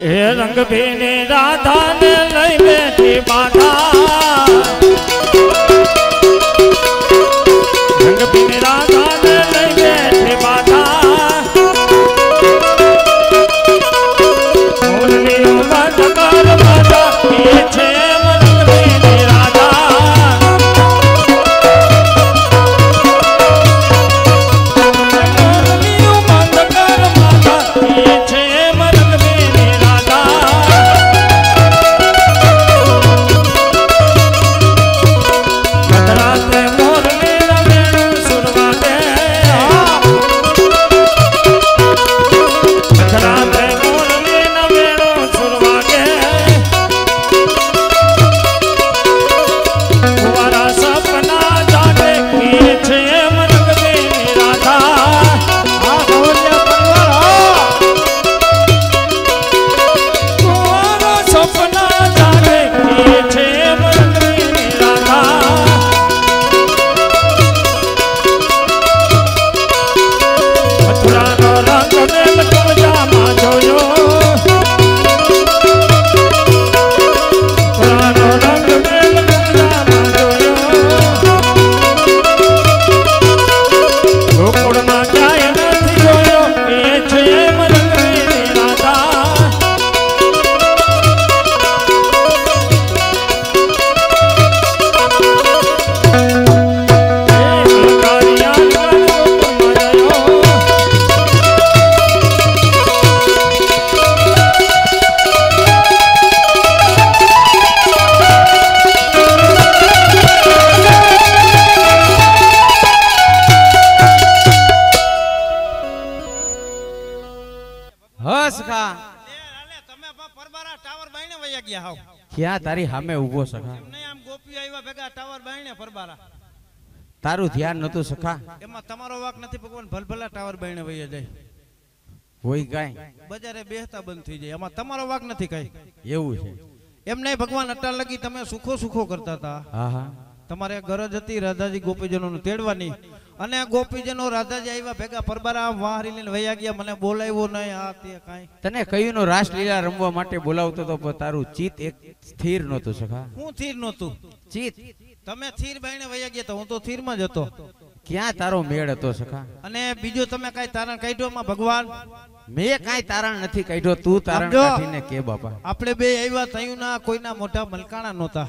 એ રંગ ભીની રાધા ને લઈ બેઠી બાધા રંગ ભીની રાધા ને લઈ બેઠી બાધા મોરલીઓ બંધ કર બાધા એ છે રંગ ભીની રાધા મોરલીઓ બંધ કર બાધા એ છે ક્યાં તારી સામે ઉભો સખા આમ ગોપી આવ્યા ભેગા ટાવર બાયણે પરબારા તારું ધ્યાન નતું સખા એમાં તમારો વાક નથી ભગવાન ભલભલા ટાવર બાયણે વયા જાય હોય કાઈ બજારે બેહતા બંધ થઈ જાય એમાં તમારો વાક નથી કઈ એવું છે એમ નહીં ભગવાન અટાર લગી તમે સુખો સુખો કરતા હતા હા હા તમારે ગરજ હતી રાધાજી ગોપીજનોને તેડવાની અને ગોપીજનો રાધાજી આવ્યા ભેગા પરબારા વાહરી લઈને વયા ગયા મને બોલાવ્યો નહીં આ તે કાઈ તને કયું નો રાસલીલા રમવા માટે બોલાવતો તો પણ તારું ચિત્ત એક સ્થિર નહોતું સખા હું સ્થિર નહોતું ચિત્ત તમે સ્થિર બાયણે વયા ગયા તો હું તો સ્થિરમાં જ હતો ક્યાં તારો મેળ હતો સખા અને બીજું તમે કઈ તારણ કાઢ્યોમાં ભગવાન મેં કાઈ તારણ નથી કાઢ્યો તું તારણ કાઢીને કે બાપા આપણે બે આવ્યા તયું ના કોઈના મોઢા મલકાણા નહોતા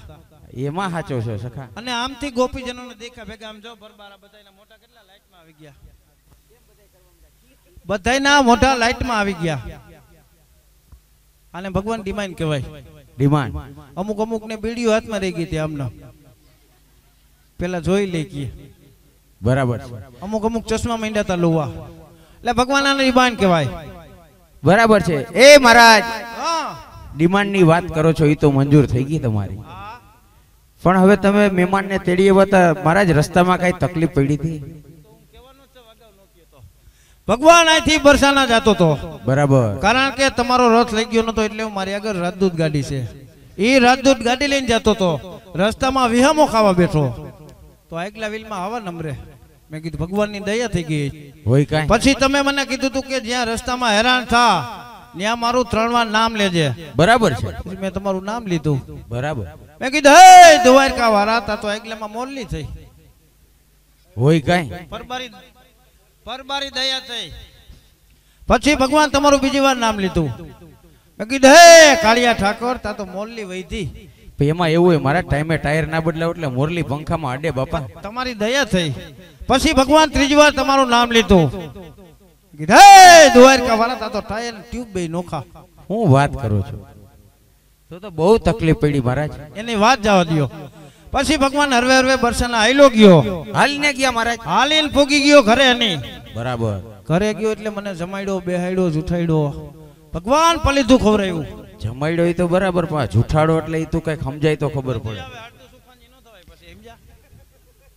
એમાં સાચો છે સખા અને આમથી ગોપીજનોને દેખા ભેગા આમ જો બરબારા બધાયના મોઢા કેટલા લાઈટમાં આવી ગયા બધાયના મોઢા લાઈટમાં આવી ગયા આને ભગવાન ડિમાન્ડ કહેવાય ડિમાન્ડ અમુક અમુક ને બીડીઓ હાથમાં રહી ગઈ હતી આમનો પેલા જોઈ લઈ ગઈ બરાબર અમુક અમુક ચશ્મા માંડ્યા હતા લોવા એટલે ભગવાન આને ડિમાન્ડ કહેવાય બરાબર છે એ મહારાજ ડિમાન્ડ ની વાત કરો છો એ તો મંજૂર થઈ ગઈ તમારી પણ હવે તમે મહેમાન ને તેડી આવ્યા હતા મહારાજ રસ્તામાં કઈ તકલીફ પડી હતી ભગવાન અહીંથી બરસાના જતો તો બરાબર કારણ કે તમારો રથ લઈ ગયો નતો એટલે મારી આગળ રાજદૂત ગાડી છે એ રાજદૂત ગાડી લઈને જતો તો રસ્તામાં વિહામો ખાવા બેઠો તો આગલા વ્હીલમાં હવા નમરે મેં કીધું ભગવાનની દયા થઈ ગઈ હોય કાઈ પછી તમે મને કીધું તું કે જ્યાં રસ્તામાં હેરાન થા ત્યાં મારું 3 વાર નામ લેજે બરાબર છે પછી મેં તમારું નામ લીધું બરાબર મેં કીધું હે દ્વારકા વાળા તા તો આગલામાં મોરલી થઈ હોય કાઈ પરબારી દયા થઈ પછી ભગવાન તમારું બીજી વાર નામ લીધું મેં કીધું હે કાળિયા ઠાકોર તા તો મોરલી વહીતી એમાં એવું હોય મારા ટાઈમે ટાયર ના બદલાવ એટલે મોરલી પંખામાં અડે બાપા તમારી દયા થઈ પછી ભગવાન ત્રીજી વાર તમારું નામ લીધું કીધું હે દ્વારકા વાળા તા તો ટાયર ટ્યુબ બે નોખા હું વાત કરું છું તો બહુ તકલીફ પડી મહારાજ એની વાત જવા દો પછી ભગવાન હરવે હરવે બરસાના હાઈલો ગયો હાલીને ગયા મહારાજ હાલીને ફૂગી ગયો ઘરે એની બરાબર ઘરે ગયો એટલે મને જમાડ્યો બેહાડ્યો જુઠાડ્યો ભગવાન પલીધું ખવરાયું જમાડ્યો તો બરાબર પણ જુઠાડો એટલે એ તું કઈક સમજાય તો ખબર પડે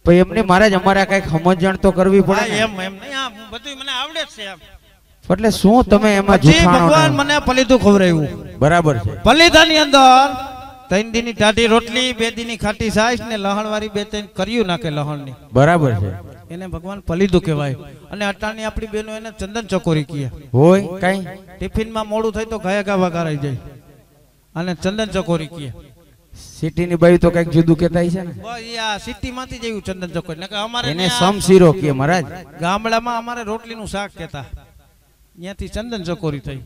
પણ એમને મહારાજ અમારે કઈક સમજણ તો કરવી પડે એમ એમ નહીં આ બધું મને આવડે છે એમ એટલે શું તમે એમાં જુઠાણો ભગવાન મને પલીધું ખવરાયું બરાબર છે પલીધાની અંદર 3 દીની ટાઢી રોટલી 2 દીની ખાટી છાશ ને લહણ વાળી 2-3 કર્યું નાખે લહણ ની બરાબર છે એને ભગવાન પલીદું કહેવાય. અને અટાણી આપણી બહેનો એને ચંદન ચકોરી કહે. હોય કઈ ટિફિનમાં મોડું થાય તો ગાયા ગાવા કરાઈ જાય અને ચંદન ચકોરી કહે. સિટીની બાઈ તો કઈક જુદું કહેતા છે ને. બસ આ સિટીમાંથી જ આવ્યું ચંદન ચકોરી. નકર અમારે એને સમશીરો કે મહારાજ. ગામડામાં અમારે રોટલીનું શાક કહેતા, ત્યાંથી ચંદન ચકોરી થઈ.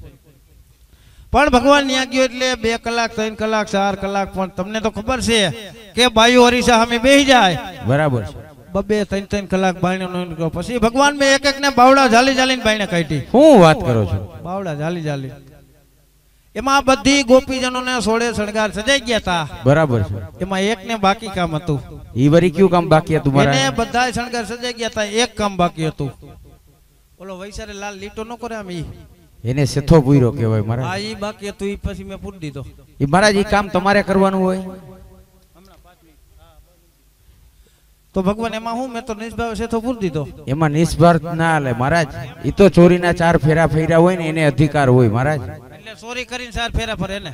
પણ ભગવાન ત્યાં ગયો એટલે 2 કલાક 3 કલાક 4 કલાક, પણ તમને તો ખબર છે કે બાઈઓ હરીસા સામે બેસી જાય. બરાબર છે. 2-3 કલાક બાયણે નો પછી ભગવાન મેં એક ને બાવડા ઝાલી ઝાલીને બાયણે કાઢી. હું વાત કરો છો? બાવડા ઝાલી ઝાલી. એમાં બધી ગોપીજનોને સોળે શણગાર સજાઈ ગયા હતા. બરાબર છે. એમાં એક ને બાકી કામ હતું. ઈ વરી કયું કામ બાકી હતું મારા? એને બધા શણગાર સજાઈ ગયા હતા, એક કામ બાકી હતું. ઓલો વૈસારે લાલ લીટો ન કરે આમ ઈ, એને સેથો પૂરો કહેવાય મહારાજ. હા ઈ બાકી હતું, ઈ પછી મેં પૂરી દીધો. ઈ મહારાજ ઈ કામ તમારે કરવાનું હોય. તો ભગવાન એમાં હું મેં તો નિષ્ભાવ સેથો પૂરી દીધો. એમાં નિસ્વાર્થ ના લે મહારાજ. ઈ તો ચોરીના 4 ફેરા ફેર્યા હોય ને એને અધિકાર હોય મહારાજ. એટલે ચોરી કરીને 4 ફેરા ફરે ને.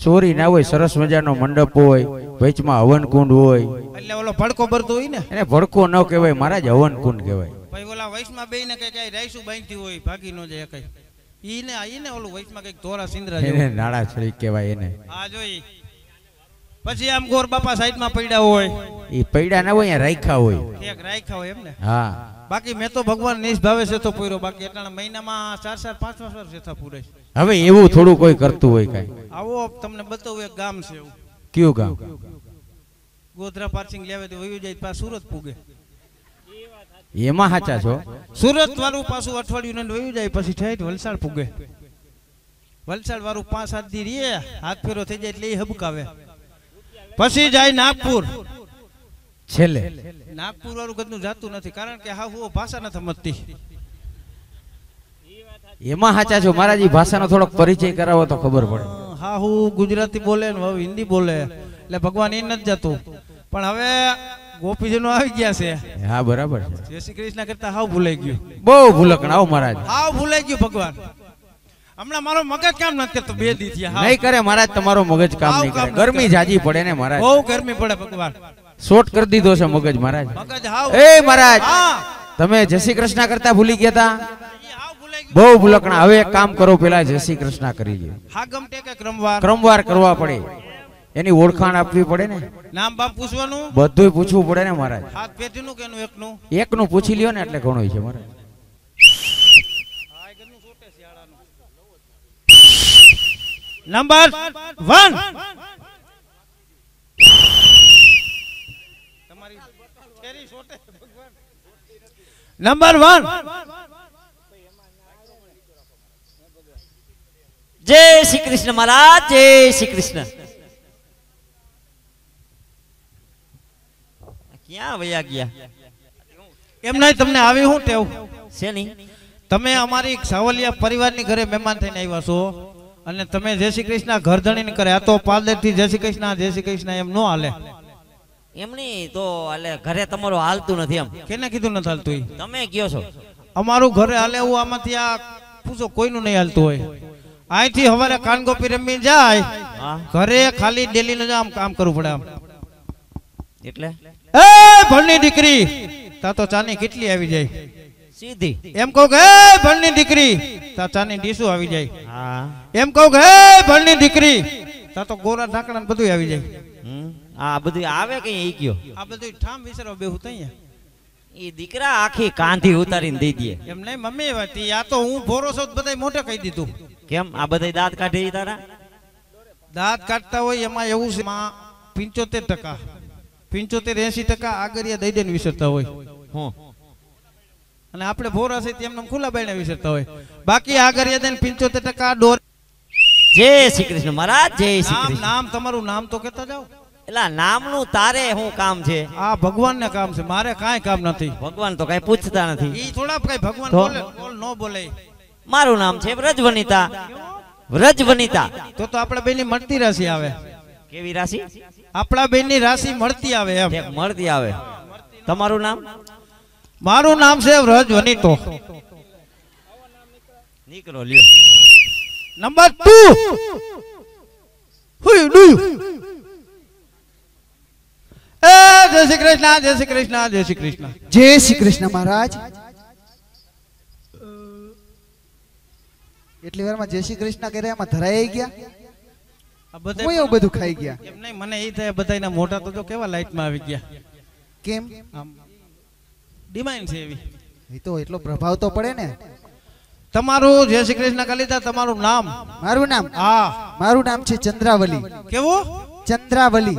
ચોરી ના હોય, સરસ મજાનો મંડપ હોય, વચમાં હવન કુંડ હોય. એટલે ઓલો ભડકો ભરતો હોય ને એને ભડકો ન કહેવાય મહારાજ, હવન કુંડ કહેવાય. ભાઈ ઓલા વૈશમાં બેઈને કઈ રાઈસુ બાંધતી હોય, ભાગી ન જાય કઈ. ઈને ઓલું વૈશમાં કઈક ધોરા સિંદરા જેવું. એને નાળા છડી કહેવાય એને. આ જોઈ. પછી આમ ગોર બાપા સાઈડમાં પડ્યા હોય. ઈ પૈડા ના હોય, અહીંયા રાખ્યા હોય. એક રાખ્યા હોય એમ ને. હા. બાકી મેં તો ભગવાન નિષ્ભાવે છે તો પૂરો. બાકી એટલા મહિનામાં 4-4 5-5 વાર સેથા પૂરે. હવે એવું થોડું કોઈ કરતું હોય કઈ. આવો તમને બતાવું, એક ગામ છે એવું. કયું ગામ? ગોધરા પાર્સિંગ લેવે તો વયું જાય પાછું સુરત પૂગે. એમાં સાચા છો. સુરત વાળું પાછું અઠવાડિયું ને વયું જાય પછી ઠેઠ વલસાડ પૂગે. વલસાડ વાળું 5-7 દી રે, હાથ ફેરો થઈ જાય એટલે એ હબકાવે. પછી જાય નાગપુર. છેલ્લે નાગપુર વાળું કદનું જાતું નથી, કારણ કે હા હું ભાષા નથી સમજતી. એમાં સાચા છો મહારાજ. ઈ ભાષાનો થોડોક પરિચય કરાવો તો ખબર પડે. હા હું ગુજરાતી બોલે ને હવે હિન્દી બોલે એટલે ભગવાન એ નથી જતું. પણ હવે ગોપીજનો આવી ગયા છે. હા બરાબર છે. જય શ્રી કૃષ્ણ કરતા હાવ ભૂલાઈ ગયું. બહુ ભૂલકણ આવો મહારાજ. હાવ ભૂલાઈ ગયું ભગવાન. હમણાં મારો મગજ કામ નથી કરતો 2 દી થયા. નહીં કરે મહારાજ, તમારો મગજ કામ નહીં કરે. ગરમી જાજી પડે ને મહારાજ. બહુ ગરમી પડે ભગવાન. શોર્ટ કરી દીધો છે મગજ મહારાજ. મગજ હાવ. એ મહારાજ હા તમે જય શ્રી કૃષ્ણ કરતા ભૂલી ગયા હતા. ઈ હાવ ભૂલાઈ ગયું. બહુ ભૂલકણા. હવે એક કામ કરો, પેલા જય શ્રી કૃષ્ણ કરી લ્યો. હાગમ ટેકે ક્રમવાર. ક્રમવાર કરવા પડે. એની ઓળખાણ આપવી પડે ને. નામ બાપ પૂછવાનું, બધુંય પૂછવું પડે ને મહારાજ. હાથ પેટીનું કે એનું એકનું. એકનું પૂછી લ્યો ને એટલે ઘણું છે મહારાજ. નંબર 1 તમારી કેરી સોટે ભગવાન. નંબર 1 જય શ્રી કૃષ્ણ મહારાજ, જય શ્રી કૃષ્ણ. ક્યાં વયા ગયા એમ નહીં, તમને આવી હું ટેવ છે નહીં? તમે અમારી સાવલિયા પરિવારની ઘરે મહેમાન થઈને આવ્યા છો અને તમે જય શ્રી કૃષ્ણ ઘરધણીને કરે. આ તો પાલદેરથી જય શ્રી કૃષ્ણ એમ નો હાલે. એમની તો એટલે ઘરે તમારું હાલતું નથી એમ. કેને કીધું નથી હાલતું? તમે કયો છો અમારું ઘરે હાલે એવું. આમાંથી આ પૂછો કોઈનું નહીં હાલતું હોય. અહીંથી હવારે કાનગોપી રમી જાય, હા ઘરે ખાલી ડેલી નું આમ કામ કરવું પડે. આમ એટલે એ ભણની દીકરી તા તો ચાની કેટલી આવી જાય. સીધી એમ કહું કે એ ભણની દીકરી તા ચાની ડીશું આવી જાય. હા એમ કહું કે એ ભણની દીકરી તા તો ગોરા ઢાંકણા બધું આવી જાય. આ બધું આવે કઈ ઈ કયો? આ બધું ઠામ વિસરવા બેહું તઈ. ઈ દીકરા આખી કાંધી ઉતારીને દઈ દે. એમ નહીં મમ્મી વાતી, આ તો હું ભોરો છું બધાય મોઢે કહી દીધું. કેમ આ બધા દાંત કાઢે તારા? દાંત કાઢતા હોય એમાં એવું છે, 75% 75-80% આગળિયા દઈ દઈને વિસરતા હોય. હું અને આપણે ભોરા છે તેમને ખુલ્લા બાયણે વિસરતા હોય. બાકી આગળિયા દઈને 75% ડોર. જય શ્રી કૃષ્ણ મહારાજ, જય શ્રી નામ કૃષ્ણ. નામ તમારું નામ તો કહેતા જાઓ. એલા નામનું તારે શું કામ છે? આ ભગવાનને કામ છે, મારે કાંઈ કામ નથી. ભગવાન તો કઈ પૂછતા નથી. ઈ થોડા કઈ ભગવાન તો? બોલે બોલ નો બોલે. મારું નામ છે વ્રજવનિતા. વ્રજવનિતા. તો આપણે બેની મળતી રાશિ આવે. કેવી રાશિ? આપણા બેનની રાશિ મળતી આવે એમ. ઠેક મળતી આવે. તમારું નામ? મારું નામ છે વ્રજવનિતો. નીકળો લ્યો. નંબર 2 હુઈ ડુ એ જય શ્રી કૃષ્ણ, જય શ્રી કૃષ્ણ, જય શ્રી કૃષ્ણ. જય શ્રી કૃષ્ણ મહારાજ. એટલી વારમાં જય શ્રી કૃષ્ણ કરે એમાં ધરાઈ ગયા. આ બધા હું એવું બધું ખાઈ ગયા. એમ નહીં, મને એ થાય બધાના મોઢા તો જો કેવા લાઈટમાં આવી ગયા. કેમ? આમ ડિમાન્ડ છે એવી. એ તો એટલો પ્રભાવ તો પડે ને. તમારું જય શ્રી કૃષ્ણ કલિતા, તમારું નામ? મારું નામ? હા. મારું નામ છે ચંદ્રાવલી. કેવું? ચંદ્રાવલી.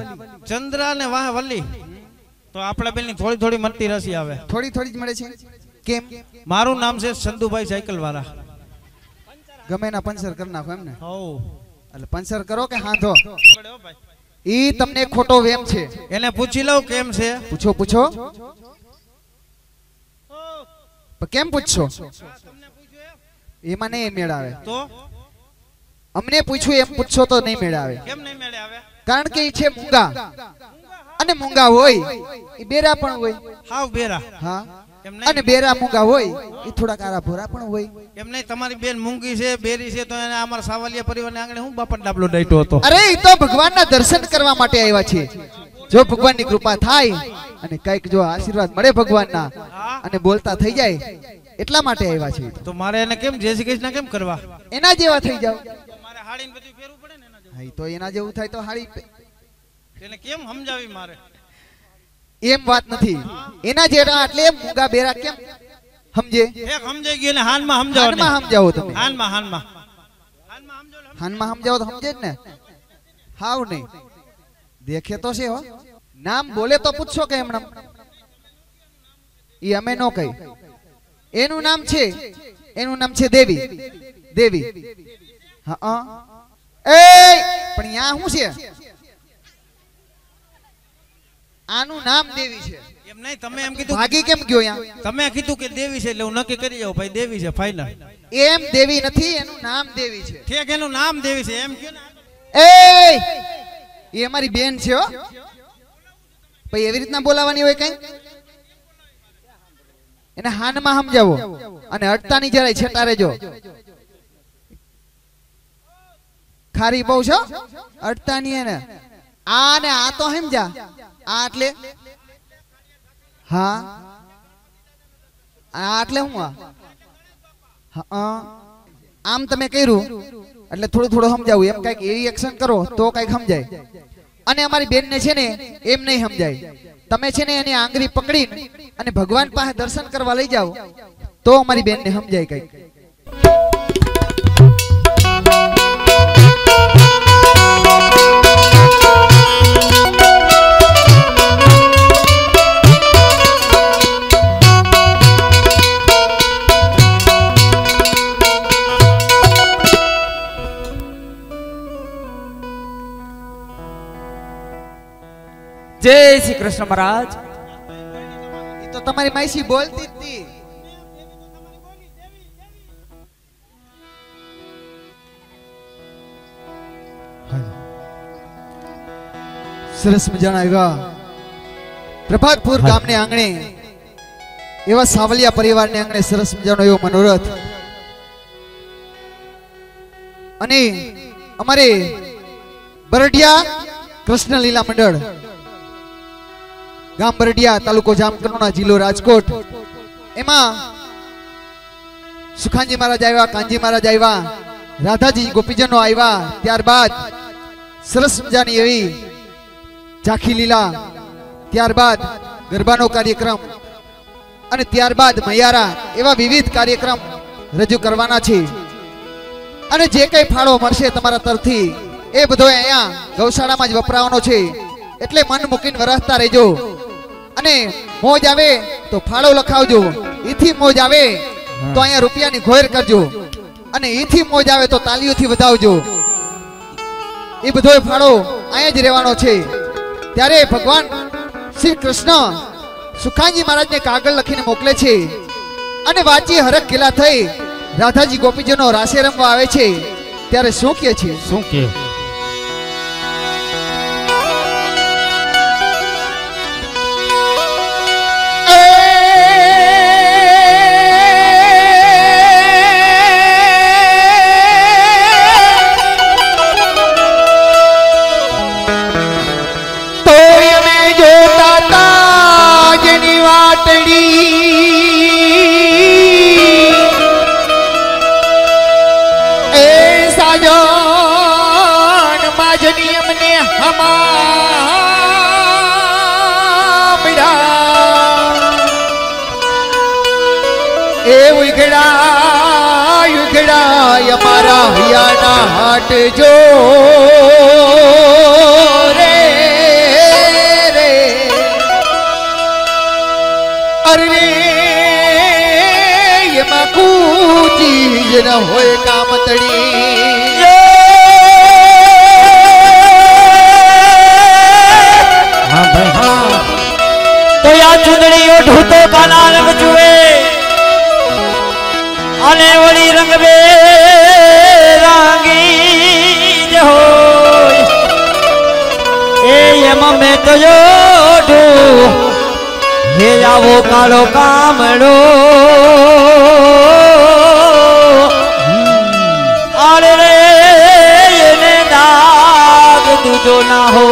ચંદ્રા ને વાહ વલ્લી. તો આપણા બેન ની થોડી થોડી મનતી રસી આવે. થોડી થોડી જ મળે છે. કેમ? મારું નામ છે સંધુભાઈ સાયકલ વાળા. ગમે ના પંચર કરી નાખો એમ ને? હો. એટલે પંચર કરો કે હાંધો? ઈ તમને ખોટો વેમ છે. એને પૂછી લઉં કેમ છે. પૂછો પૂછો. પણ કેમ પૂછશો? એમાં નહીં મેળ આવે. તો અમને પૂછ્યું એમ પૂછશો તો નહીં મેળ આવે. કેમ નહીં મેળે આવે? કારણ કે ઈ છે મૂંગા. અને મૂંગા હોય ઈ બેરા પણ હોય. હાવ બેરા. હા. એમ અને નહીં, બેરા મૂંગા હોય ઈ થોડા કારા ભોરા પણ હોય. એમ નહીં, તમારી બેન મૂંગી છે, બેરી છે, તો એને અમારા સાવલિયા પરિવારને આંગણે હું બાપા ડાબલો ડાયટો હતો. અરે ઈ તો ભગવાનના દર્શન કરવા માટે આવ્યા છે. જો ભગવાનની કૃપા થાય અને કઈક જો આશીર્વાદ મળે ભગવાનના અને બોલતા થઈ જાય એટલા માટે આવ્યા છે. તો મારે એને કેમ જય શ્રી કૃષ્ણ કેમ કરવા? એના જેવા થઈ જાવ. મારે હાડીને બધું ફેરવું પડે ને એના જેવું. હા, ઈ તો એના જેવું થાય તો હાળી એને કેમ સમજાવી મારે? એમ વાત નથી. એના જેવા એટલે મૂંગા બેરા કેમ સમજે? એક સમજાઈ ગયું ને હાનમાં સમજાવો ને. હાનમાં સમજાવો તમે. હાનમાં હાનમાં હાનમાં સમજાવો તો સમજે જ ને. હાવ નહીં દેખે તો છે હો. નામ બોલે તો પૂછશો કે એમણે? ઈ અમે નો કહી. એનું નામ છે, એનું નામ છે દેવી. દેવી. હા. એ પણ યા શું છે? આનું નામ દેવી છે. એમ નહીં, તમે એમ કીધું, ભાગી કેમ ગયો યા? તમે કીધું કે દેવી છે એટલે હું નક્કી કરી જાઉં ભાઈ દેવી છે ફાઇનલ. એમ દેવી નથી, એનું નામ દેવી છે. ઠીક, એનું નામ દેવી છે એમ કયો ને. એ અમારી બેન છે હો. પછી એવી રીતના બોલાવાની હોય કઈ? એને હાનમાં સમજાવો અને અડતાની જરાય છેટા રહેજો. ખારી બહુ છો અડતાની એને. આ ને આ તો સમજા. આ એટલે હા, આ એટલે હું હા. આમ તમે કર્યું એટલે થોડું થોડું સમજાવું. એમ કઈક એવી એક્શન કરો તો કઈક સમજાય. અને અમારી બેન ને છે ને એમ નહીં સમજાય. તમે છે ને એની આંગળી પકડીને અને ભગવાન પાસે દર્શન કરવા લઈ જાઓ તો અમારી બેન ને સમજાય કઈક. જય શ્રી કૃષ્ણ મહારાજ. એ તો તમારી માઈસી બોલતી હતી. સરસ મજાના એવા પ્રભાતપુર ગામને આંગણે એવા સાવલિયા પરિવારને આંગણે સરસ મજાનો એવો મનોરથ. અને અમારે બરડિયા કૃષ્ણ લીલા મંડળ, ગામ બરડિયા, તાલુકો જામકંડોરણા, જિલ્લો રાજકોટ, એમાં સુખાનજી મહારાજ આવ્યા, કાનજી મહારાજ આવ્યા, રાધાજી ગોપીજનો આવ્યા. ત્યારબાદ સરસ મજાની એવી ઝાંખી લીલા, ત્યારબાદ ગરબાનો કાર્યક્રમ અને ત્યારબાદ મૈયારા, એવા વિવિધ કાર્યક્રમ રજૂ કરવાના છે. અને જે કઈ ફાળો મળશે તમારા તરફથી એ બધો અહીંયા ગૌશાળામાં જ વપરાવાનો છે. એટલે મન મૂકીને વરસતા રહેજો. અને મોજ આવે તો ફાળો લખાવજો. ઈથી મોજ આવે તો અહીંયા રૂપિયાની ઘોર કરજો. અને ઈથી મોજ આવે તો તાલીઓથી વધાવજો. એ બધો ફાળો અહીંયા જ રહેવાનો છે. ત્યારે ભગવાન શ્રી કૃષ્ણ સુખાનજી મહારાજને કાગળ લખીને મોકલે છે. અને વાંચી હરખ ગેલા થઈ રાધાજી ગોપીજનો રાસે રમવા આવે છે. ત્યારે શું કહે છે? શું કે? તો અમે જોતા યુગડા અમારા હૈયાના હાટ જો રે રે અરે રે એમાં કૂચી જ ન હોય કામતડી તો યા ચુંદડી ઓઢું તો કાલા રંગ જુએ અને વળી રંગ બે રાંગી જ હોય એ એમાં મેં તો ઓઢું હે આવો કાળો કામડો આરે રે એને દાગ દૂધો ના હો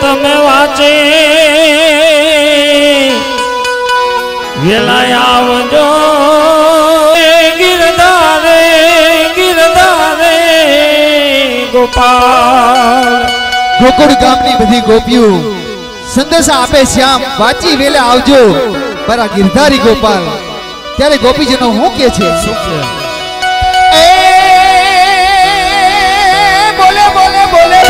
તમે વાંચે વેલા આવજો ગિરધારે ગિરધારે ગોપાલ ગોકુળ ગામની બધી ગોપીઓ સંદેશા આપે શ્યામ વાંચી વેલે આવજો પરા ગિરધારી ગોપાલ ત્યારે ગોપીજનો હું કે છે એ બોલે બોલે બોલે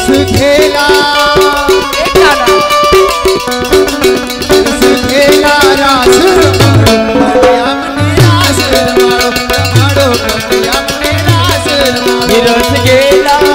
રસ ખેલા રસ ખેલા રાસ રમાડો રાસ રમાડો રમાડો રાસ રમાડો રસ ગેલા રસ ગેલા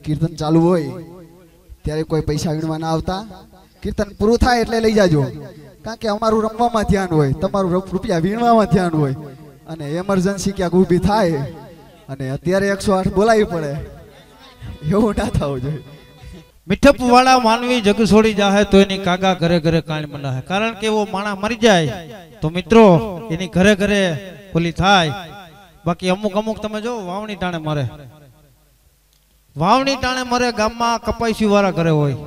કીર્તન ચાલુ હોય ત્યારે કોઈ પૈસા વીણવા ના આવતા, કીર્તન પૂરું થાય એટલે લઈ જાજો, કારણ કે અમારું રમવામાં ધ્યાન હોય, તમારું રૂપિયા વીણવામાં ધ્યાન હોય, અને એમરજન્સી ક્યાંક ઊભી થાય અને અત્યારે 108 બોલાવી પડે એવું ના થવું જોઈએ. મીઠપ વાળા માનવી જગ છોડી જાહે તો એની કાગા ઘરે ઘરે કાણ મનાહે, કારણ કે એવો માણા મરી જાય તો મિત્રો એની ઘરે ઘરે ઓલી થાય. બાકી અમુક અમુક તમે જો વાવણી ટાણે મરે, વાવણી ટાણે મરે ગામમાં કપાઈસી વાળા ઘરે હોય.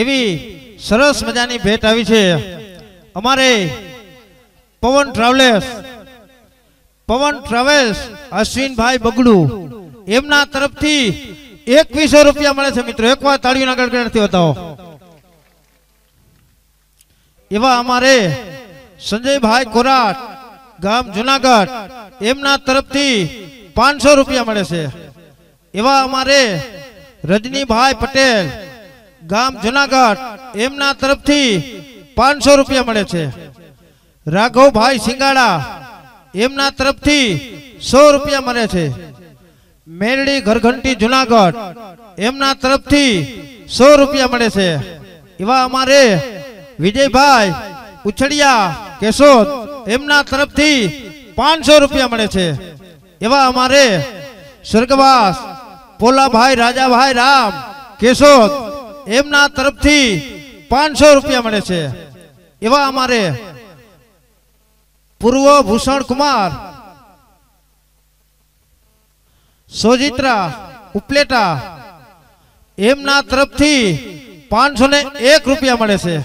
એવી સરસ મજાની ભેટ આવી છે અમારે પવન ટ્રાવેલ્સ અશ્વિનભાઈ બગડુ એમના તરફથી 2100 રૂપિયા મળે છે મિત્રો. એકવાર તાળીઓના ગણગણાટથી બતાવો. એવા અમારે સંજયભાઈ કોરાટ ગામ જુનાગઢ એમના તરફથી 500 રૂપિયા મળે છે. એવા અમારે રજનીભાઈ પટેલ ગામ જુનાગઢ એમના તરફથી 500 રૂપિયા મળે છે. રાઘવભાઈ સિંગાડા એમના તરફથી 100 રૂપિયા મળે છે. મેરડી ઘરઘંટી જુનાગઢ એમના તરફથી 100 રૂપિયા મળે છે. એવા અમારે વિજયભાઈ ઉછડિયા કેશોદ એમના તરફથી 500 રૂપિયા મળે છે. એવા અમારે સ્વર્ગવાસ પોલાભાઈ રાજાભાઈ રામ કેશોદ એમના તરફથી 500 રૂપિયા મળે છે. એવા અમારે પૂર્વ ભૂષણ કુમાર સોજિત્રા ઉપલેટા એમના તરફથી ₹501 મળે છે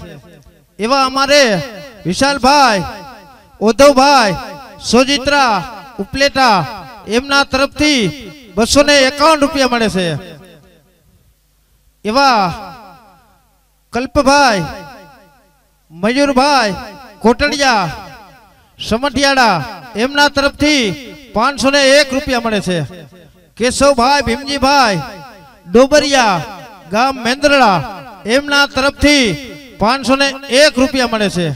એવા અમારે વિશાલભાઈ ઉદ્ધવભાઈ સોજિત્રા ઉપલેટા એમના તરફથી ₹251 મળે છે એવા કલ્પભાઈ મયુરભાઈ કોટડિયા સમઠિયાળા એમના તરફથી ₹501 મળે છે કેશવભાઈ ભીમજીભાઈ ડોબરિયા ગામ મેંદરડા એમના તરફથી ₹501 મળે છે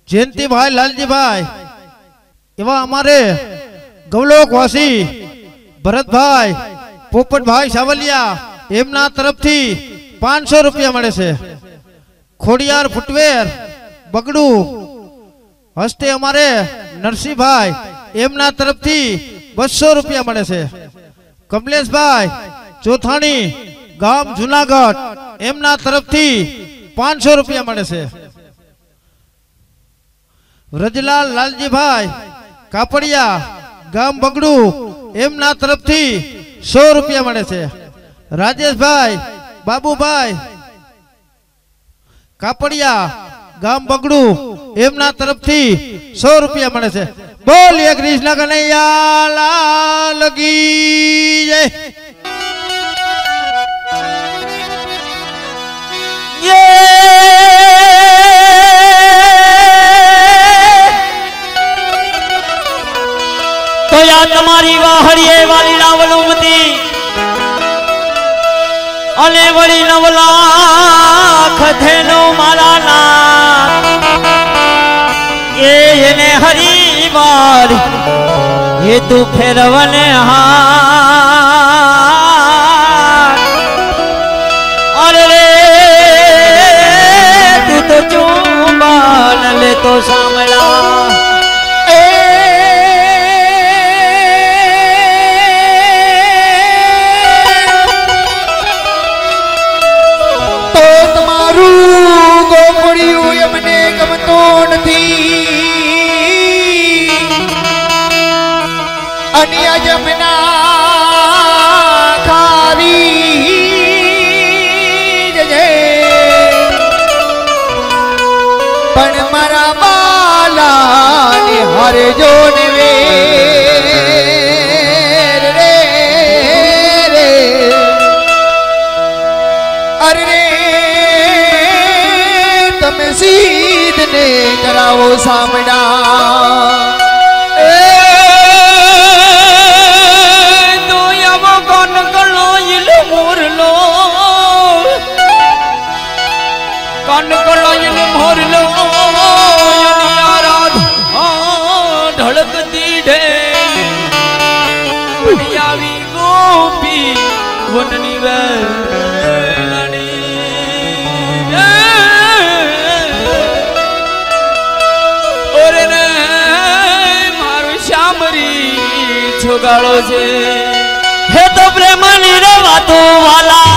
જયંતિભાઈ લાલજીભાઈ એવા અમારે ગૌલોકવાસી ભરતભાઈ પોપટભાઈ સાવલિયા એમના તરફથી ₹500 મળે છે ખોડિયાર ફૂટવેર બગડું હસ્તે અમારે નરસિંહભાઈ એમના તરફથી ₹200 મળે છે કમલેશભાઈ ચોથાણી ગામ જુનાગઢ એમના તરફથી ₹500 મળે છે વ્રજલાલ લાલજીભાઈ કાપડિયા ગામ બગડું એમના તરફથી ₹100 મળે છે રાજેશભાઈ બાબુભાઈ કાપડિયા ગામ બગડું એમના તરફથી ₹100 મળે છે બોલીએ કૃષ્ણ કનૈયા લાલ કી જય તો યા તમારી વાહડીએ વાલી રાવલુમતી અને વળી 9 લાખ થેનો મારા નામ એને હરિવાર એ તું ફેરવને હાથ અરે રે તું તો ચુંબન લે તો સાંભળા હરે જોન વે રે રે અરે રે તમે સીધને કરાવો સામડા તો યમો કોન કલો ઇલ મોરલો કોન કલો ઇલ મોરલો ધડકતી ઢેલી આવી ગોપી વનની વેલણી ઓરે રે મારું શ્યામરી છોગાળો છે હે તો પ્રેમની રે વાતો વાલા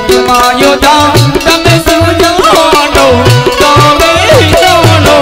રંગમાં યોધા તમે સુજાનો તમે જાનો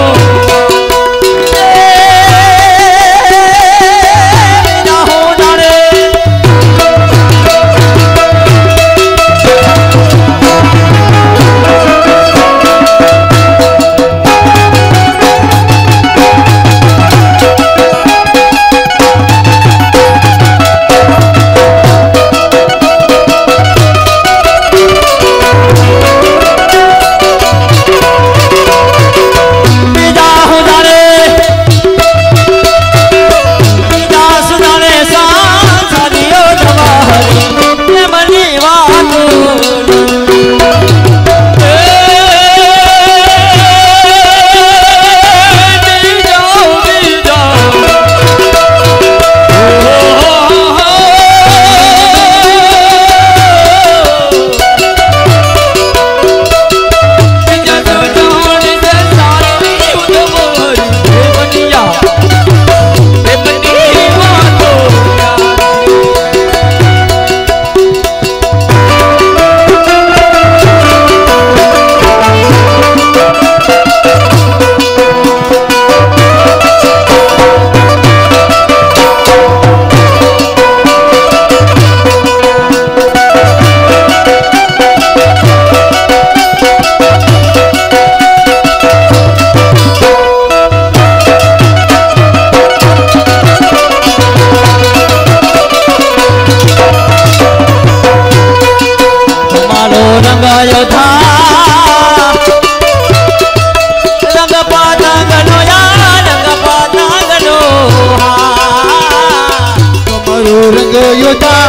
રંગ યોધા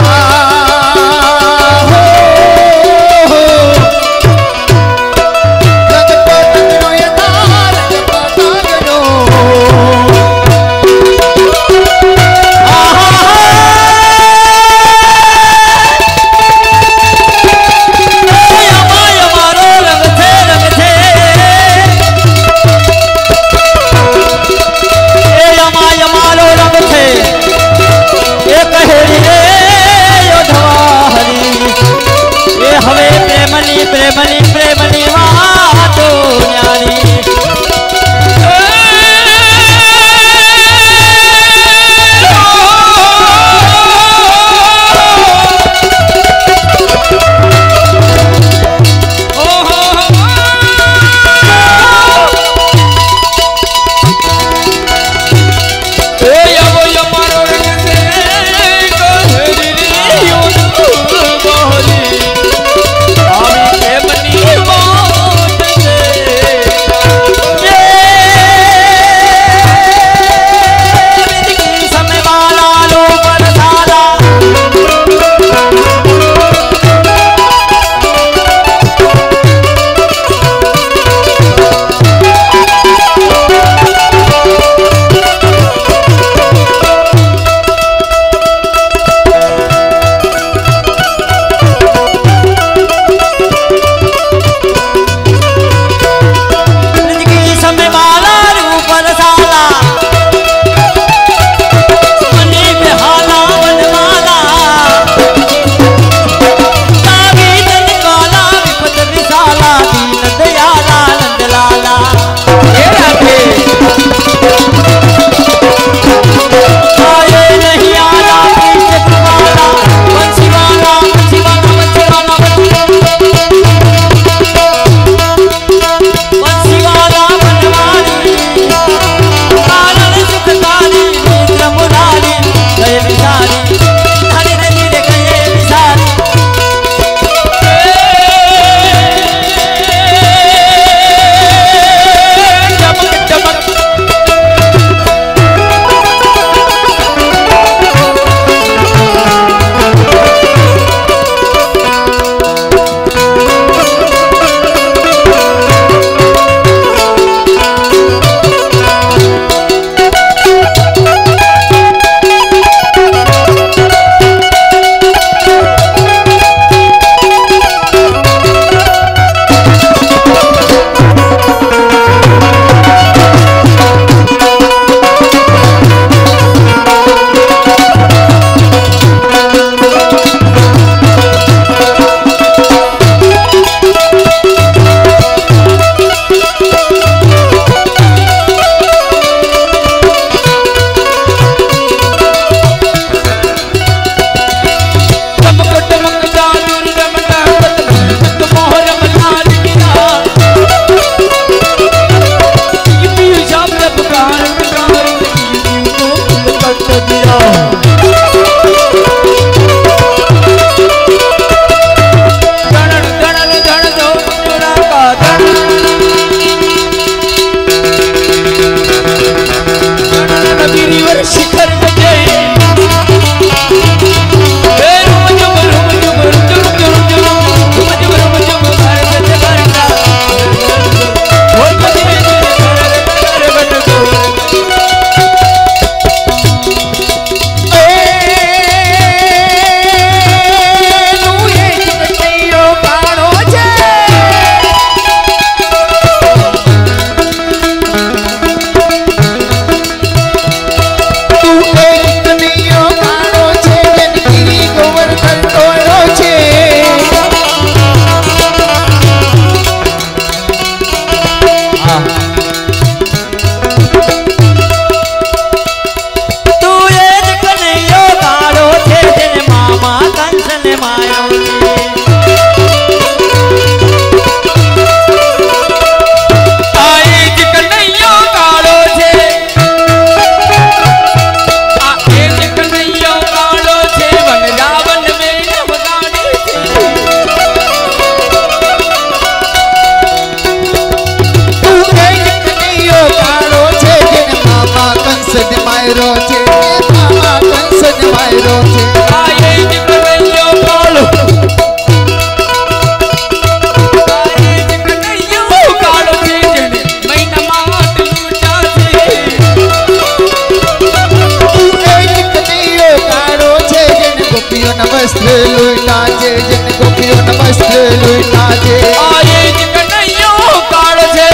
નમસ્તે લોઈના જે જેને ગોપીઓ નમસ્તે લોઈના જે આયે જ કનૈયો કાળો છે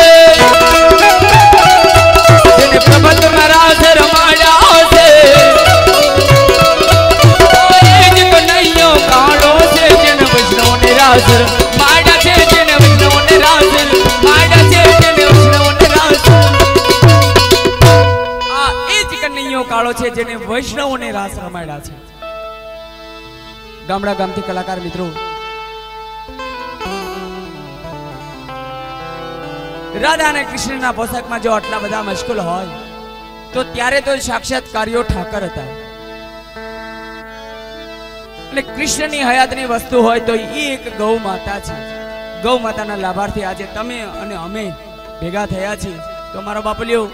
જેને પ્રબંધમાં રાસ રમાડ્યા છે આયે જ કનૈયો કાળો છે જેને વૈષ્ણવને રાસ રમાડ્યા છે જેને વૈષ્ણવને રાસ રમાડ્યા છે જેને વૈષ્ણવને રાસ આ એ જ કનૈયો કાળો છે જેને વૈષ્ણવને રાસ રમાડ્યા છે ગામડા ગામથી કલાકાર મિત્રો રાધા અને કૃષ્ણના પોશાકમાં જો આટલા બધા મશગુલ હોય તો ત્યારે તો સાક્ષાત કાર્યો ઠાકર હતા અને કૃષ્ણની હયાતની વસ્તુ હોય તો એ એક ગૌ માતા છે ગૌ માતાના લાભાર્થી આજે તમે અને અમે ભેગા થયા છીએ તો મારો બાપલિયો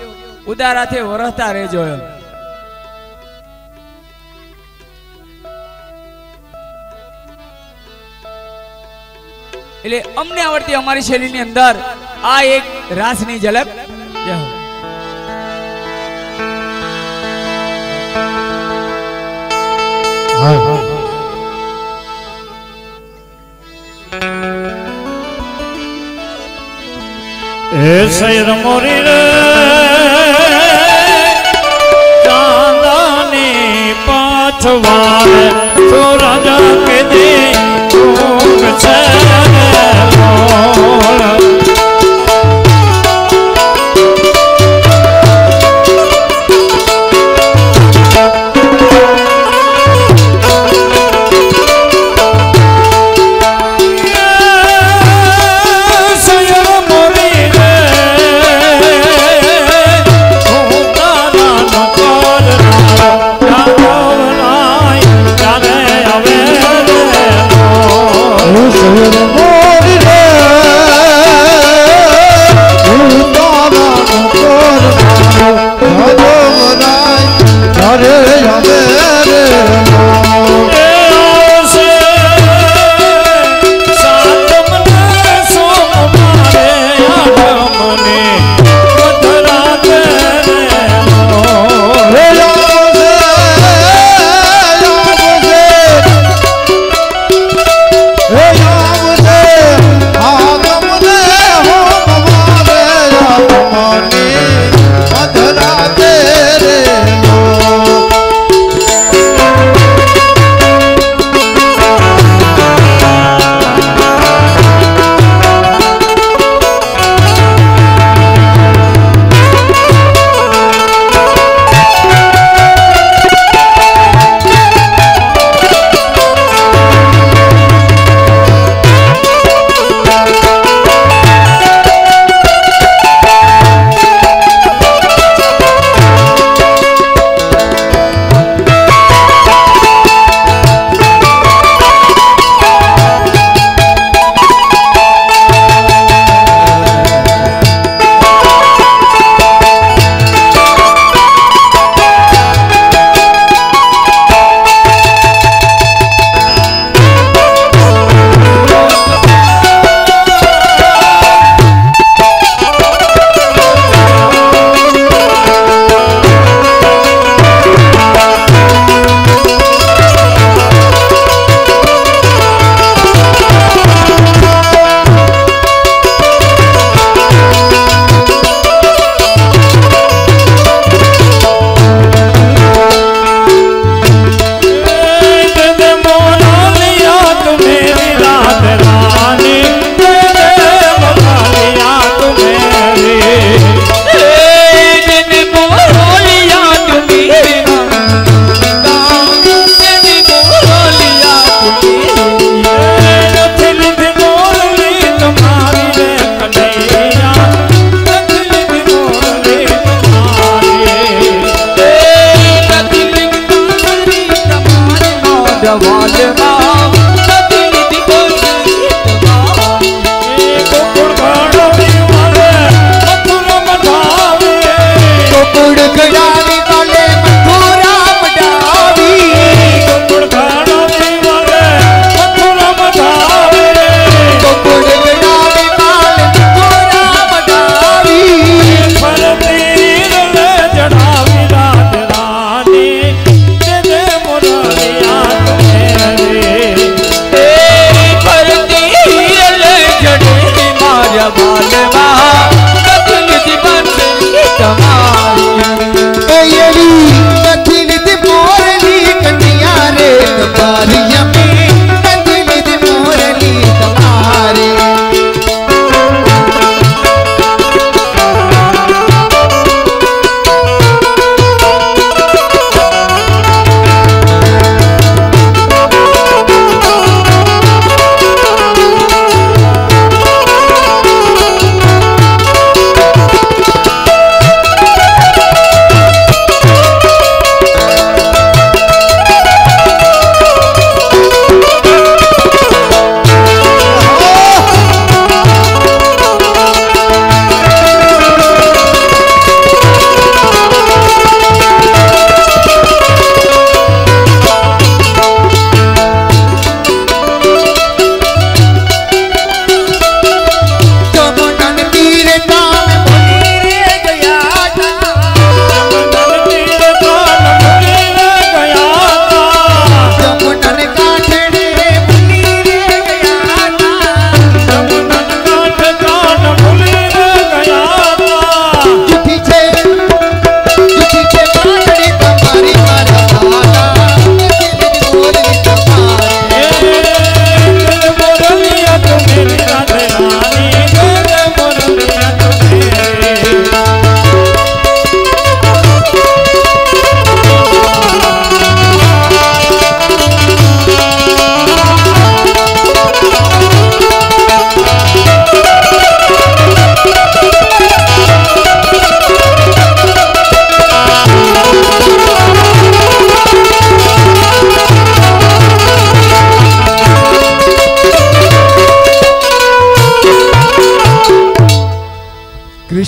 ઉદારાથી વરસતા રહેજો એમ એટલે અમને આવડતી અમારી શૈલીની અંદર આ એક રાસની ઝલક જય હો એ શૈર મોરી રે ચાંદાની પાછવાર તો રાજા કે દે ભોગ છે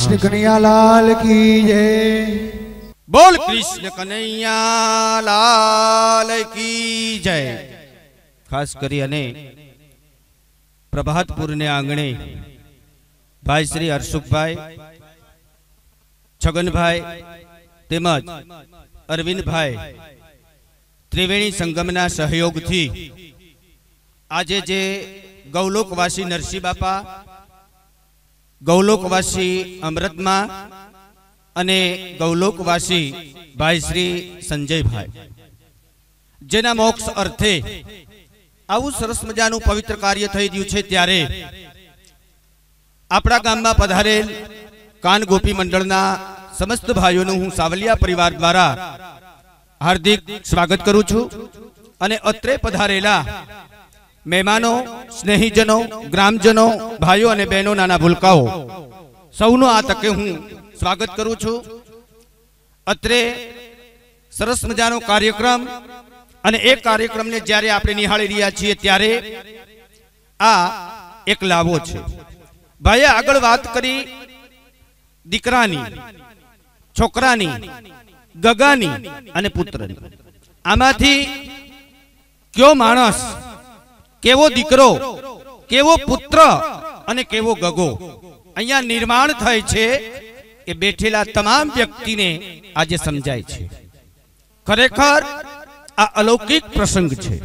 કૃષ્ણ કનૈયાલાલ કી જય. બોલ કૃષ્ણ કનૈયા લાલ કી જય. ખાસ કરી અને પ્રભાતપુરને આંગણે ભાઈ શ્રી હર્ષુખભાઈ, છગનભાઈ તેમજ અરવિંદભાઈ ત્રિવેણી સંગમના સહયોગથી આજે જે ગૌલોકવાસી નરસિંહ બાપા, ગૌલોકવાસી અમૃતમાં અને ગૌલોકવાસી ભાઈ શ્રી સંજયભાઈ જેના મોક્ષ અર્થે આવું સરસ મજાનું પવિત્ર કાર્ય થઈ રહ્યું છે, ત્યારે આપણા ગામમાં પધારેલ કાન ગોપી મંડળના સમસ્ત ભાઈઓનું હું સાવલિયા પરિવાર દ્વારા હાર્દિક સ્વાગત કરું છું. અને અત્રે પધારેલા મહેમાનો, સ્નેહીજનો, ગ્રામજનો, ભાઈઓ અને બહેનો, નાના ભૂલકાઓ સૌનો આ તકે હું સ્વાગત કરું છું. અત્રે સરસ મજાનો કાર્યક્રમ, અને એ કાર્યક્રમને જ્યારે આપણે નિહાળી રહ્યા છીએ ત્યારે આ એક લાવો છે. ભાઈએ આગળ વાત કરી દીકરાની, છોકરાની, ગગાની અને પુત્રની. આમાંથી કયો માણસ, કેવો દીકરો, કેવો પુત્ર અને કેવો ગગો અહીંયા નિર્માણ થાય છે એ બેઠેલા તમામ વ્યક્તિને આજે સમજાય છે. ખરેખર આ અલૌકિક પ્રસંગ છે.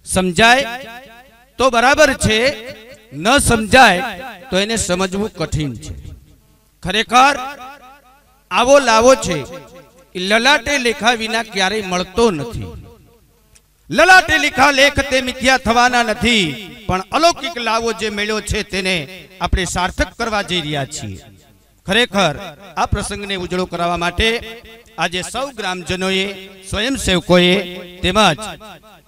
સમજાય તો બરાબર છે, ન સમજાય તો એને સમજવું કઠિન છે. ખરેખર આવો લાવો છે એ લલાટે લેખા વિના ક્યારેય મળતો નથી. લલાટે લેખા લેખ તે મિથ્યા થવાના નથી, પણ અલૌકિક લાવો જે મળ્યો છે તેને આપણે સાર્થક કરવા જઈ રહ્યા છીએ. ખરેખર આ પ્રસંગને ઉજળો કરવા માટે આજે સૌ ગ્રામજનોએ, સ્વયંસેવકોએ તેમજ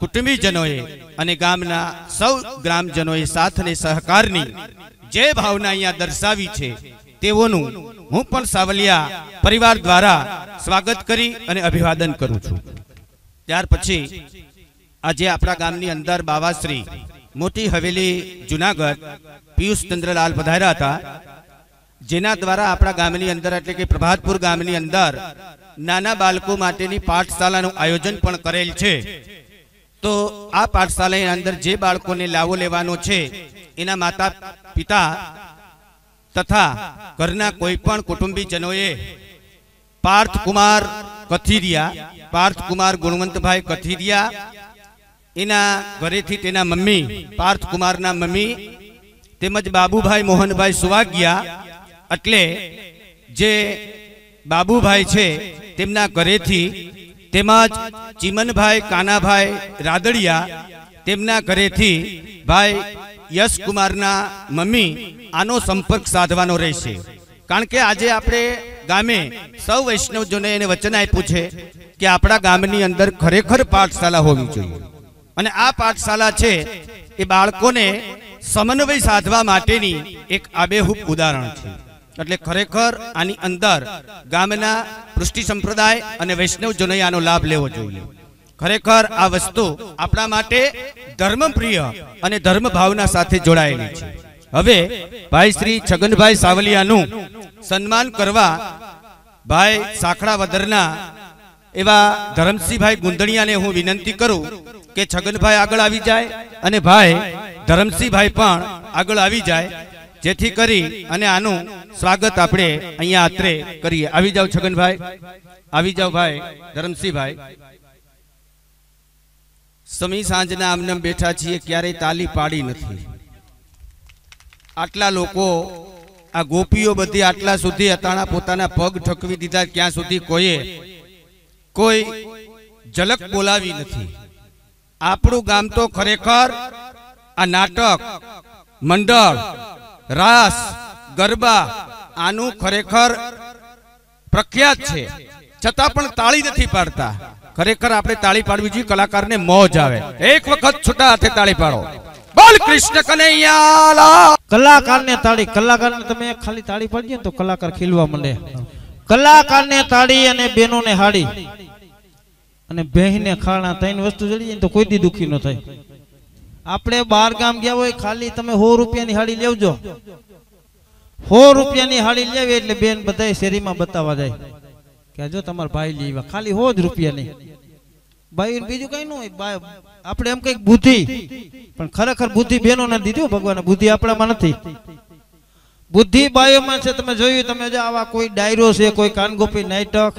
કુટુંબીજનોએ અને ગામના સૌ ગ્રામજનોએ સાથ અને સહકારની જે ભાવના અહીંયા દર્શાવી છે તેઓનું હું પણ સાવલિયા પરિવાર દ્વારા સ્વાગત કરી અને અભિવાદન કરું છું. ત્યાર પછી આજે આપણા ગામની અંદર બાવાશ્રી મોટી હવેલી જુનાગઢ પિયુષ ચંદ્રલાલ પધાર્યા હતા, જેના દ્વારા આપણા ગામની અંદર એટલે કે પ્રભાતપુર ગામની અંદર નાના બાળકો માટેની પાઠશાળાનું આયોજન પણ કરેલ છે. તો આ પાઠશાળાની અંદર જે બાળકોને લાવો લેવાનો છે એના માતા પિતા તથા ઘરના કોઈ પણ કુટુંબીજનોએ પાર્થકુમાર કથિરિયા, પાર્થકુમાર ગુણવંતભાઈ કથિરિયા, એના ઘરેથી તેના મમ્મી પાર્થકુમારના મમ્મી તેમજ બાબુભાઈ મોહનભાઈ સુવાગિયા, એટલે જે બાબુભાઈ છે તેમના ઘરેથી, તેમજ ચીમનભાઈ કાનાભાઈ રાદડિયા તેમના ઘરેથી ભાઈ યશકુમારના મમ્મી આનો સંપર્ક સાધવાનો રહેશે. કારણ કે આજે આપણે ગામે સૌ વૈષ્ણવજોને એને વચન આપ્યું છે કે આપણા ગામની અંદર ખરેખર પાઠશાળા હોવી જોઈએ, અને આ પાઠશાળા છે એ બાળકોને સમન્વય સાધવા માટેની એક આબેહૂબ ઉદાહરણ છે. એટલે ખરેખર આની અંદર ગામના પૃષ્ટિ સંપ્રદાય અને વૈષ્ણવજનોએ આનો લાભ લેવો જોઈએ. ખરેખર આ વસ્તુ આપણા માટે ધર્મપ્રિય અને ધર્મ ભાવના સાથે જોડાયેલી છે. હવે ભાઈ શ્રી છગનભાઈ સાવલિયાનું સન્માન કરવા ભાઈ સાખડા વદરના એવા ધરમસિંહભાઈ ગુંદણિયાને હું વિનંતી કરું કે છગનભાઈ આગળ આવી જાય અને ભાઈ ધરમસિંહભાઈ પણ આગળ આવી જાય, જેથી કરી અને આનું સ્વાગત આપણે અહીંયા અત્રે કરીએ. આવી જાઓ છગનભાઈ, આવી જાઓ ભાઈ ધરમસિંહભાઈ. સમી સાંજના આમને બેઠા છીએ, ક્યારેય તાલી પાડી નથી. આટલા લોકો, આ ગોપીઓ બધી આટલા સુધી અતાણા પોતાના પગ ઠકવી દીધા, ક્યાં સુધી કોઈ ઝલક બોલાવી નથી. આપણું ગામ તો ખરેખર આ નાટક મંડળ, રાસ, ગરબા આનું ખરેખર પ્રખ્યાત છે, છતાં પણ તાળી નથી પાડતા. ખરેખર આપણે તાળી પાડવી જોઈએ, કલાકારને મોજ આવે. એક વખત છૂટા હાથે તાળી પાડો. બોલ કૃષ્ણ કનૈયા. કલાકારને તાળી, કલાકારને તમે ખાલી તાળી પાડજો તો કલાકાર ખીલવા માંડે. કલાકારને તાળી અને બેનોને હાડી અને બહેને ખાણા, ત્રણ વસ્તુ જડી જાય તો કોઈ દી દુખી ન થાય. આપણે 12 ગામ ગયા હોય, ખાલી તમે 100 રૂપિયાની હાડી લેવજો, 100 રૂપિયાની હાડી લેવી એટલે બેન બધાય શેરીમાં બતાવવા જાય કે આ જો તમારા ભાઈ લેવા, ખાલી 100 જ રૂપિયાની. ભાઈ બીજું કઈ ન હોય. આપણે એમ કઈક બુદ્ધિ, પણ ખરેખર બુદ્ધિ બેનોને દીધી ભગવાન, બુદ્ધિ આપણામાં નથી. બુદ્ધિ બાયોમાં છે. તમે જોયું, તમે જો આવા કોઈ ડાયરો છે, કોઈ કાનગોપી નાટક,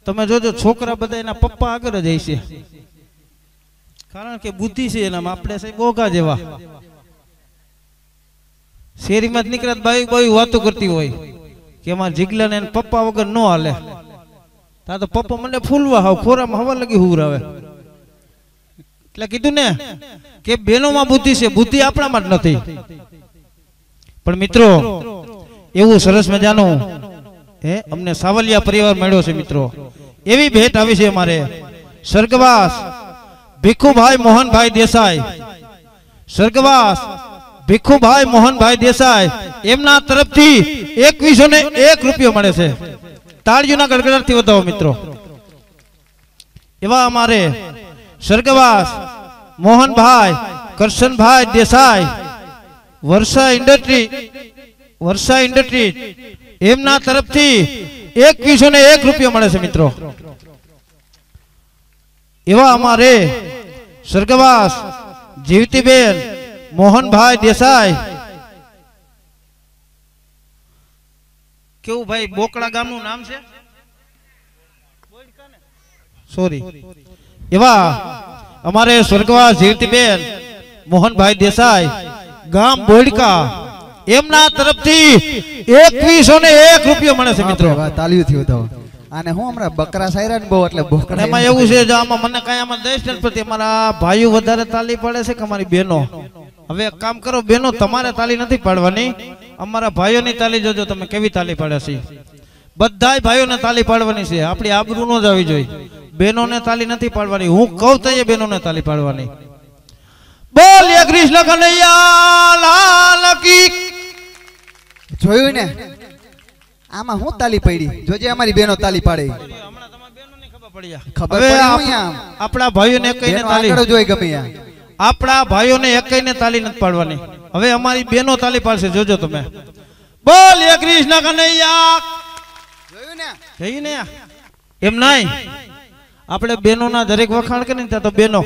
તમે જોજો છોકરા બધા એના પપ્પા આગળ જ હશે, કારણ કે બુદ્ધિ છે એનામાં. આપણે સાહેબ બોગા જેવા શેરીમાં જ નીકળ્યા બાયું બાયું વાતો કરતી હોય કે અમારા જીગલાને એને પપ્પા વગર ન હાલે. તા તો પપ્પા મને ફૂલવા હાવ ખોરામાં હવા લગી હુરાવે. એટલે કીધું ને કે બેનોમાં બુદ્ધિ છે, બુદ્ધિ આપણામાં જ નથી. પણ મિત્રો એવું સરસ મજાનું અમને સાવલિયા પરિવાર મળ્યો છે. મિત્રો એવી ભેટ આવી છે અમારે સ્વર્ગવાસ ભીખુભાઈ મોહનભાઈ દેસાઈ, સ્વર્ગવાસ ભીખુભાઈ મોહનભાઈ દેસાઈ, એમના તરફથી 2101 રૂપિયો મળે છે. તાળીઓના ગડગડાટથી વધાવો મિત્રો. એવા અમારે સ્વર્ગવાસ મોહનભાઈ કરશનભાઈ દેસાઈ, વર્ષા ઇન્ડસ્ટ્રી એમના તરફથી 2101 રૂપિયો મળે છે મિત્રો. એવા અમારે સ્વર્ગવાસ જીવતીબેન મોહનભાઈ દેસાઈ, કેવું ભાઈ બોકડા ગામનું નામ છે, સોરી. એવા અમારે સ્વર્ગવાસ જીવતીબેન મોહનભાઈ દેસાઈ, ગામ બોડકા, એમના તરફથી 2101 રૂપિયો મળે છે મિત્રો. તાલીઓથી વધાવો. અને હું હમણાં બકરા સાયરા ને બહુ એટલે બોકડા. એમાં એવું છે જો આમાં મને કઈ આમાં દઈશ ને પછી અમારા ભાઈઓ વધારે તાલી પાડે છે કે અમારી બહેનો? હવે એક કામ કરો બહેનો, તમારે તાલી નથી પાડવાની, અમારા ભાઈઓની તાલી જોજો તમે કેવી તાલી પાડે છે. બધાય ભાઈઓને તાલી પાડવાની છે, આપણી આબરૂ ન જવી જોઈએ. બહેનોને તાલી નથી પાડવાની, હું કહું તો એ બહેનોને તાલી પાડવાની. બોલીએ કૃષ્ણ કનૈયા લાલ કી. જોયું ને આમાં હું તાલી પડી, જોજે અમારી બહેનો તાલી પાડે. ખબર પડી આપણા ભાઈઓને એકઈને તાલી જોઈ ગમે યા. આપણા ભાઈઓને એકઈને તાલી નથી પાડવાની. હવે અમારી બહેનો તાલી પાડશે, જોજો તમે. બોલીએ કૃષ્ણ કનૈયા. જોયું ને? જોયું ને? એમ નહીં, આપણે બહેનોના દરેક વખાણ કરીને ત્યાં તો બહેનો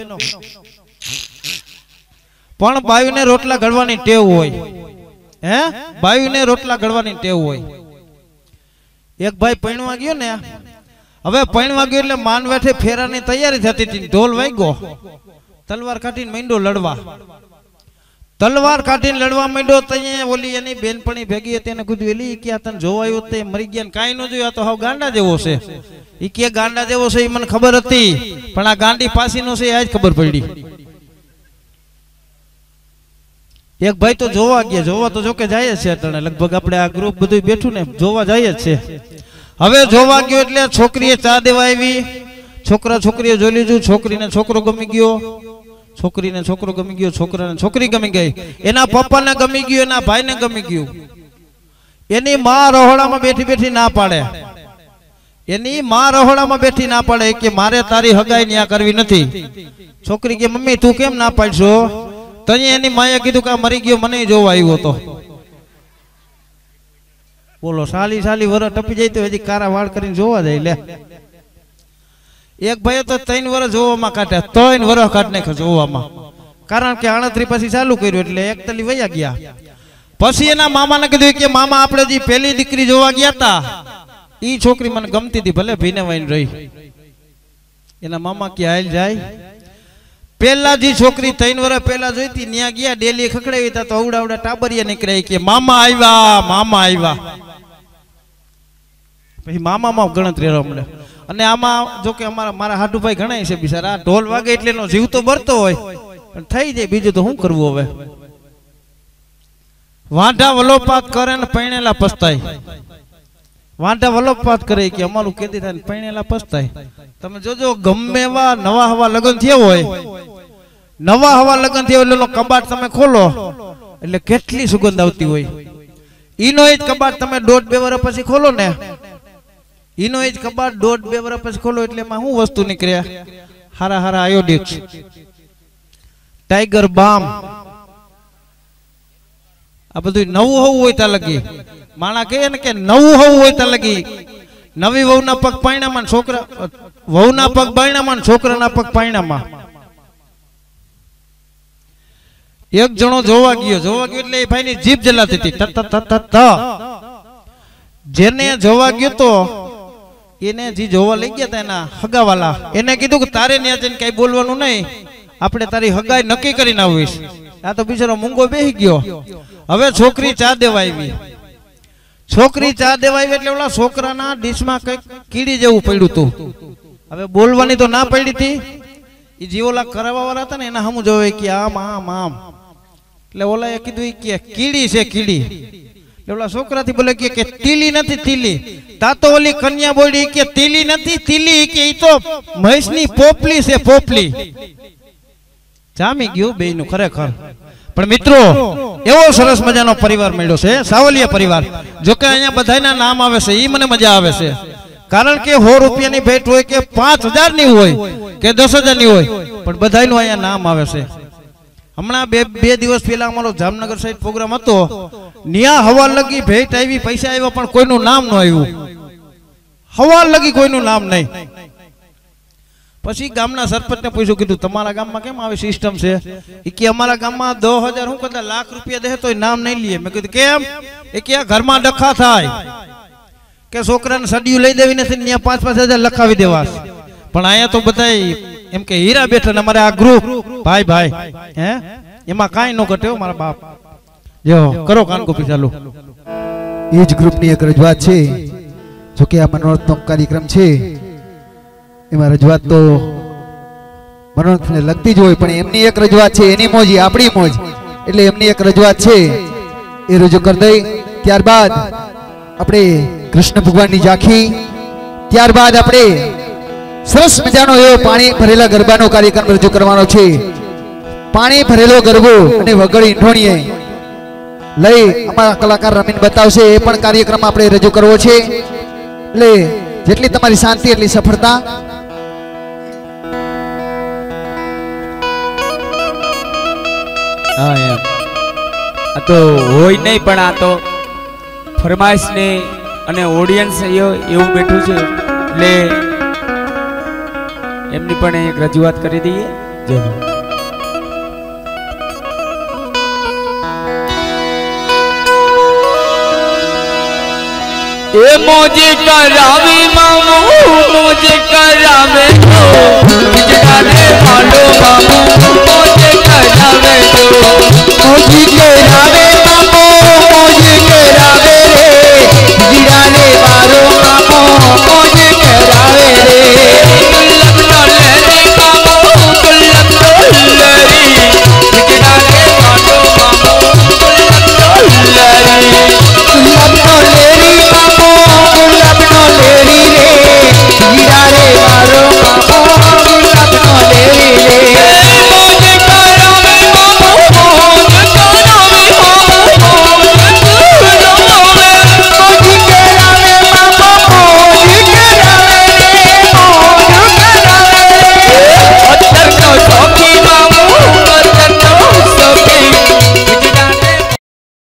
પણ બાયુને રોટલા ઘડવાની ટેવ હોય. બાયુને રોટલા ઘડવાની ટેવ હોય. એક ભાઈ પૈણવા ગયો ને, હવે પૈણવા ગયો એટલે માનવેઠે ફેરાની તૈયારી થતી હતી. ઢોલ વાગ્યો, તલવાર કાઢીને માંડ્યો લડવા. તલવાર કાઢીને લડવા માંડ્યો તો ઓલી એની બેનપણી ભેગી હતી, એને કીધું એલી કે આ તને જોવાયું તે મરી ગયા, કાંઈ ન જોયું, આ તો હાવ ગાંડા જેવો છે. ઈ કે ગાંડા જેવો છે એ મને ખબર હતી, પણ આ ગાંડી પાસીનો છે આજ ખબર પડી. એક ભાઈ તો જોવા ગયા, જોવા તો જોકે જાય જ છે અટાણે, લગભગ આપણે આ ગ્રુપ બધું બેઠું ને જોવા જાય જ છે. હવે જોવા ગયો એટલે છોકરીએ ચા દેવા આવી. છોકરા છોકરીએ જોઈ લીધું, છોકરીને છોકરો ગમી ગયો, છોકરીને છોકરો ગમી ગયો, છોકરાને છોકરી ગમી ગઈ, એના પપ્પાને ગમી ગયું, એના ભાઈને ગમી ગયું. એની માં રહોડામાં બેઠી બેઠી ના પાડે, એની માં રહોડામાં બેઠી ના પાડે કે મારે તારી હગાઈ ન્યા કરવી નથી. છોકરી કે મમ્મી તું કેમ ના પાડશો? તને એની માએ કીધું કે મરી ગયો, મને જોવા આવ્યો તો. બોલો, સાલી વરસ ટપી જાય તો હજી કારા વાળ કરીને જોવા જાય. લે, એક ભાઈ તો 3 વર્ષ જોવામાં કાઢ્યા, 3 વર્ષ કાઢ નાખ્યા જોવામાં, કારણ કે 38 પછી ચાલુ કર્યું એટલે એક તલી વયા ગયા. પછી એના મામાને કીધું કે મામા આપણે જે પહેલી દીકરી જોવા ગયા હતા ઈ છોકરી મને ગમતી હતી, ભલે ભીને વાઈને રહી. એના મામા કે હાલ જાય. પેલા જે છોકરી 3 વર્ષ પહેલા જોઈતી ન્યા ગયા, ડેલી ખખડાવી તા તો અવડા ટાબરિયા નીકળ્યા કે મામા આવ્યા, મામા આવ્યા. પછી મામામાં ગણતરી રહેવા મળે. અને આમાં જો કે મારા હાટુભાઈ ઘણા છે બિચારા, ઢોલ વાગે એટલે એનો જીવ તો બરતો હોય, પણ થઈ જાય, બીજું તો શું કરવું હવે. વાંઢા વલોપાત કરે ને પૈણેલા પસ્તાય. વાંઢા વલોપાત કરે કે અમારું કેદી થાય પૈણેલા પસ્તાય. તમે જોજો ગમે એવા નવા હવા લગ્ન થયા હોય, નવા હવા લગ્ન થયા એટલે કબાટ તમે ખોલો એટલે કેટલી સુગંધ આવતી હોય. ઈનો જ કબાટ તમે 1.5-2 વર્ષ પછી ખોલો ને, ઈનો જ કબાટ 1.5-2 વર્ષ પછી ખોલો એટલે એમાં શું વસ્તુ નીકળ્યા? હારા આયોડિક્સ, ટાઈગર બામ, આ બધું નવું હોવું હોય ત્યાં લગી માણા કહે ને કે નવું હોવું હોય ત્યાં લગી નવી વહુના પગ પાયણામાં છોકરા વહુના પગ બાયણામાં છોકરાના પગ પાયણામાં એક જણો જોવા ગયો એટલે એ ભાઈની જીભ જલાતી હતી જેને જોવા ગયો તો એને જે જોવા લઈ ગયા હતા એના હગાવાલા એને કીધું કે તારે ત્યાં જઈને કઈ બોલવાનું નહીં આપણે તારી હગાઈ નક્કી કરીને આવીશ આ તો બિચારો મૂંગો બેસી ગયો હવે છોકરી ચા દેવા આવી એટલે ઓલા છોકરાના ડીશમાં કઈક કીડી જેવું પડ્યું હતું હવે બોલવાની તો ના પડી હતી એ જે ઓલા કરાવવા વાળા હતા ને એના હમું જોવે કે આમ આમ આમ એટલે ઓલા એ કીધું કે કીડી છે કીડી એટલે ઓલા છોકરાથી બોલે કે તીલી નથી તીલી તા તો ઓલી કન્યા બોલી કે તીલી નથી તીલી કે ઈ તો મહેશની પોપલી છે પોપલી જામી ગયું બેયનું ખરેખર પણ મિત્રો એવો સરસ મજાનો પરિવાર મળ્યો છે સાવલિયા પરિવાર જો કે અહીંયા બધાના નામ આવે છે ઈ મને મજા આવે છે કારણ કે 100 રૂપિયાની ભેટ હોય કે 5000 ની હોય કે 10000 ની હોય પણ બધાનું અહીંયા નામ આવે છે હમણાં બે દિવસ પહેલા અમારો જામનગર સાઈડ પ્રોગ્રામ હતો ન્યા હવા લગી ભેટ આવી પૈસા આવ્યા પણ કોઈનું નામ ન આવ્યું હવા લગી કોઈનું નામ નહીં પછી ગામના સરપંચને પૂછ્યું કીધું તમારા ગામમાં કેમ આવી સિસ્ટમ છે એ કે અમારા ગામમાં 10000 હું કદાચ લાખ રૂપિયા દે તો નામ નહીં લે મેં કીધું કેમ એ કે ઘરમાં ડખા થાય કે છોકરાને સડિયું લઈ દેવી નથી ત્યાં 5-5000 લખાવી દેવા પણ અહીંયા તો બધા એમ કે હીરા બેઠા ને અમારે આ ગ્રુપ ભાઈ હે એમાં કાંઈ ન ઘટ્યો મારા બાપ જો કરો કાનગોપી ચાલુ એ જ ગ્રુપની એક રજૂઆત છે જો કે આ મનોરંજન કાર્યક્રમ છે એમાં રજૂઆત તો મનોરંજનને લગતી જ હોય પણ એમની એક રજૂઆત છે એની મોજ આપણી મોજ એટલે એમની એક રજૂઆત છે એ રજૂ કરી દઈ ત્યારબાદ આપણે કૃષ્ણ ભગવાનની ઝાંખી ત્યારબાદ આપણે સરસ મજાનો એવો પાણી ભરેલા ગરબાનો કાર્યક્રમ રજૂ કરવાનો છે પાણી ભરેલો ગરબો અને વગડી ઈંઢોણીએ લઈ અમારા કલાકાર રમીન બતાવશે એ પણ કાર્યક્રમ આપણે રજૂ કરવો છે એટલે જેટલી તમારી શાંતિ એટલી સફળતા હા એમ આ તો હોય નહીં પણ આ તો ફરમાઈશ ને અને ઓડિયન્સ એવું બેઠું છે એટલે એમની પણ એક રજૂઆત કરી દઈએ જય હો એ મોજી કરાવી મામુ મોજી કરાવે તો બીજાને માલો મામુ મોજી કરાવે તો મોજી કરાવે